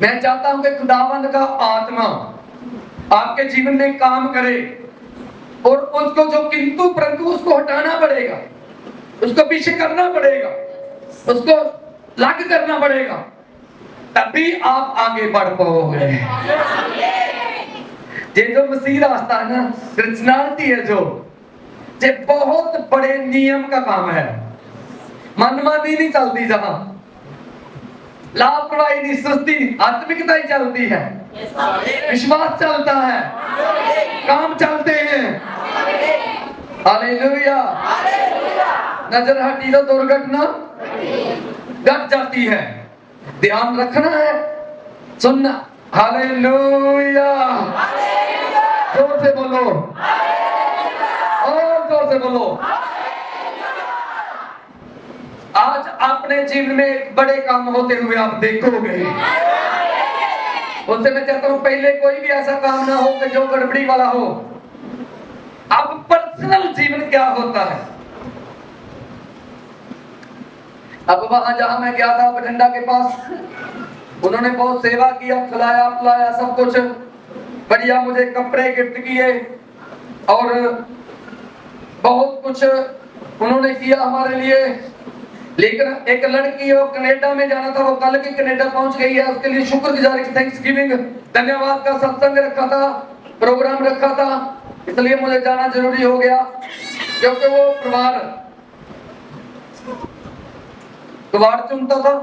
मैं चाहता हूं कि खुदावंद का आत्मा आपके जीवन में काम करे और उसको जो किंतु परंतु उसको हटाना पड़ेगा, उसको पीछे करना पड़ेगा, उसको अलग करना पड़ेगा, तभी आप आगे बढ़ पाओगे। ये जो मसीह रास्ता है ना, क्रिश्चियनिटी है जो, ये बहुत बड़े नियम का काम है। मनमानी नहीं चलती, जहां लापरवाही नहीं, सुस्ती नहीं, आत्मिकता ही चलती है, विश्वास चलता है, काम चलते हैं। हालेलुया। नजर हटी तो दुर्घटना घट जाती है, ध्यान रखना है, सुनना। हालेलुया। जोर से बोलो, और जोर से बोलो। आज अपने जीवन में बड़े काम होते हुए आप देखोगे। उससे मैं चाहता हूं पहले कोई भी ऐसा काम ना हो कि जो गड़बड़ी वाला हो। अब पर्सनल जीवन क्या होता है। अब वहां जहां मैं गया था बठिंडा के पास, उन्होंने बहुत सेवा किया, खिलाया पिलाया सब कुछ बढ़िया, मुझे कपड़े गिफ्ट किए और बहुत कुछ उन्होंने किया हमारे लिए। लेकिन एक लड़की वो कनाडा में जाना था, वो कल की कनाडा पहुंच गई है, उसके लिए शुक्रगुजारी, थैंक्स गिविंग, धन्यवाद का सत्संग रखा था, प्रोग्राम रखा था, इसलिए मुझे जाना जरूरी हो गया। क्योंकि वो कबाड़ चुनता था,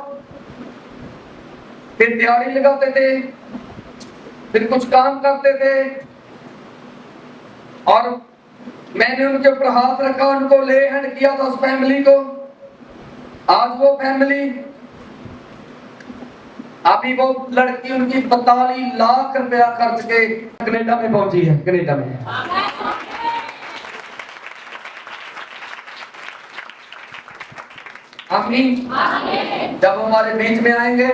फिर दिहाड़ी लगाते थे, फिर कुछ काम करते थे, और मैंने उनके ऊपर हाथ रखा, उनको ले हैंड किया था उस फैमिली को। आज वो फैमिली, अभी वो लड़की उनकी 45 लाख रुपया खर्च के कनाडा में पहुंची है, कनाडा में। आमीन। जब हमारे बीच में आएंगे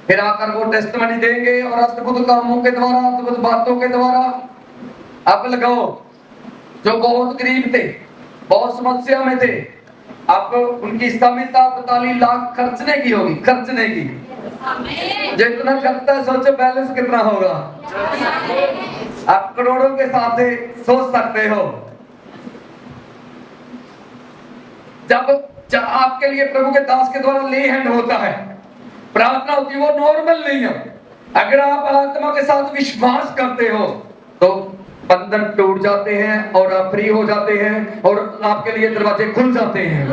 फिर आकर वो टेस्टमनी देंगे और अद्भुत कामों के द्वारा, अद्भुत बातों के द्वारा। अब लगाओ, जो बहुत गरीब थे, बहुत समस्या में थे, अब उनकी क्षमता 45 लाख खर्चने की होगी, खर्चने की। जितना खर्चता है सोचो बैलेंस कितना होगा। आप करोड़ों के साथ से सोच सकते हो। जब आपके लिए प्रभु के दास के द्वारा ले हैंड होता है, प्रार्थना होती है, वो नॉर्मल नहीं है। अगर आप आत्मा के साथ विश्वास करते हो तो बंधन टूट जाते हैं और आप फ्री हो जाते हैं और आपके लिए दरवाजे खुल जाते हैं।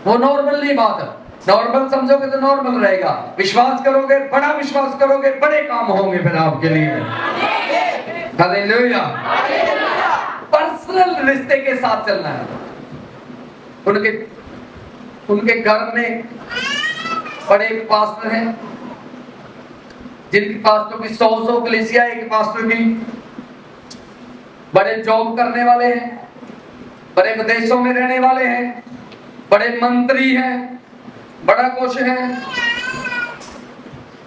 वो नॉर्मल नहीं बात है। नॉर्मल समझोगे तो नॉर्मल रहेगा, विश्वास करोगे, बड़ा विश्वास करोगे, बड़े काम होंगे फिर आपके लिए। हालेलुया। पर्सनल रिश्ते के साथ चलना है। उनके घर में बड़े पास्टर हैं, जिनकी पास्टर की 100 कलीसिया, एक पास्टर की, बड़े जॉब करने वाले हैं, बड़े विदेशों में रहने वाले हैं, बड़े मंत्री हैं, बड़ा कुछ है।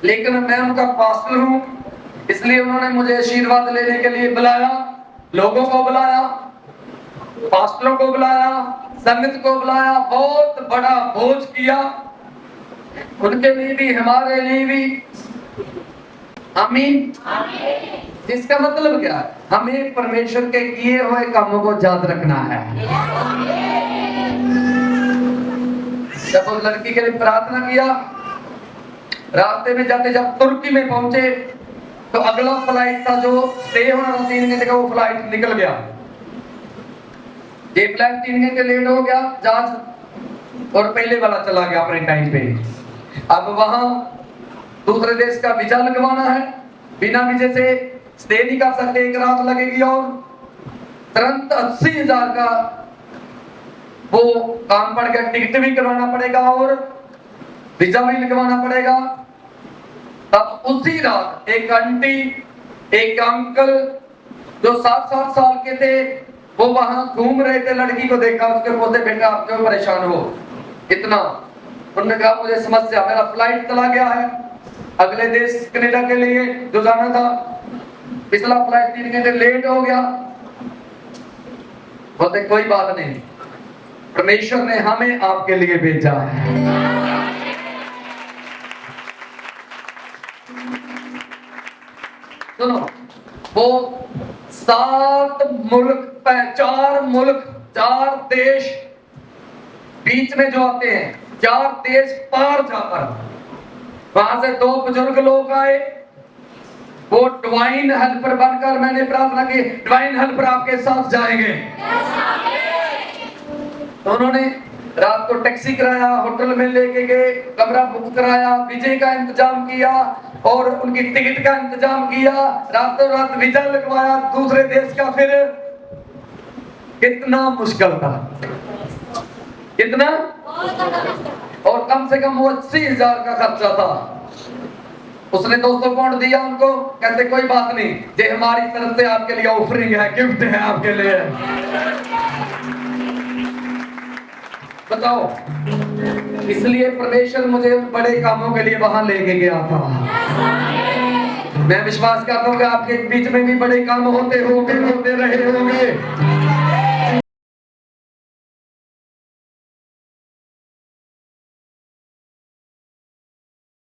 लेकिन मैं उनका पास्टर हूं, इसलिए उन्होंने मुझे आशीर्वाद लेने के लिए बुलाया, लोगों को बुलाया, पास्टरों को बुलाया, संगत को बुलाया, बहुत बड़ा भोज किया, उनके लिए भी हमारे लिए भी। आमीन। इसका मतलब क्या है? हमें परमेश्वर के किए हुए कामों को याद रखना है। जब उस लड़की के लिए प्रार्थना किया, रास्ते में जाते जब तुर्की में पहुंचे तो अगला फ्लाइट था जो स्टे होना था 3 घंटे का, वो फ्लाइट निकल गया। ये फ्लाइट 3 घंटे लेट हो गया जहाज, और पहले वाला चला गया अपने टाइम पे। अब वहां दूसरे देश का वीजा लगवाना है, बिना वीजे से स्टे नहीं कर सकते, 1 रात लगेगी, और तुरंत 80,000 का वो काम पड़ गया, टिकट भी करवाना पड़ेगा और वीजा भी लगवाना पड़ेगा। तब उसी रात एक आंटी, एक अंकल जो 7-7 साल के थे, वो वहां घूम रहे थे, लड़की को देखा, उसके बोलते बेटा आप क्यों परेशान हो इतना। उन्होंने कहा मुझे समस्या, मेरा फ्लाइट चला गया है अगले देश कनाडा के लिए जो जाना था, पिछला फ्लाइट 3 घंटे लेट हो गया। बोलते कोई बात नहीं, परमेश्वर ने हमें आपके लिए भेजा है। सुनो, वो 7 मुल्क, 4 देश बीच में जो आते हैं, 4 देश पार जाकर वहां से 2 बुजुर्ग लोग आए। वो डिवाइन हेल्पर बनकर, मैंने प्रार्थना की डिवाइन हेल्पर आपके साथ जाएंगे। तो उन्होंने रात को टैक्सी कराया, होटल में लेके गए, कमरा बुक कराया, वीजे का इंतजाम किया और उनकी टिकट का इंतजाम किया, रातों रात वीजा लगवाया दूसरे देश का। फिर कितना मुश्किल था, कितना, और कम से कम वो 80,000 का खर्चा था। उसने 200 पाउंड दिया उनको, कहते कोई बात नहीं, ये हमारी तरफ से आपके लिए ऑफरिंग है, गिफ्ट है आपके लिए। बताओ, इसलिए परमेश्वर मुझे बड़े कामों के लिए वहां लेके गया था। मैं विश्वास करता हूँ कि आपके बीच में भी बड़े काम होते होंगे, होते रहे होंगे।